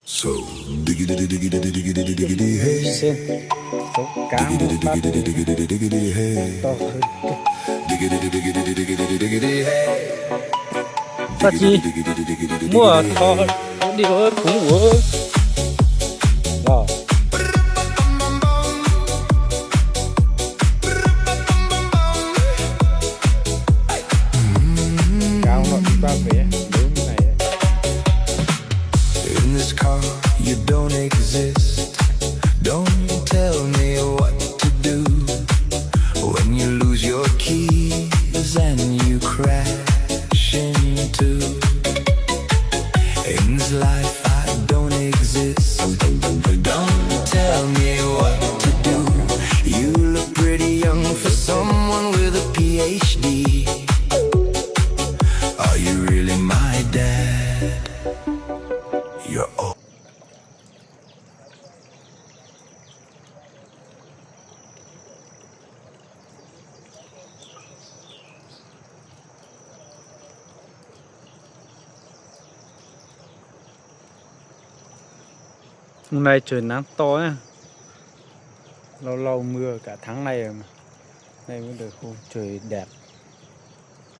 So diggity diggity diggity diggity hey. Sen số cá Diggity một phát diggity diggity diggity hey. to hơn Diggity diggity diggity diggity hey. phát gì mua to đi ơi cũng ơi rồi cao nó đi qua về đúng này In this car you don't exist. Don't tell me what to do when you lose your keys and you crash into. In this life I don't exist. Don't tell me what to do. You look pretty young for someone with a PhD. Are you really my dad? You're old. hôm nay trời nắng to á, lâu lâu mưa cả tháng này rồi mà, nay mới được hôm trời đẹp.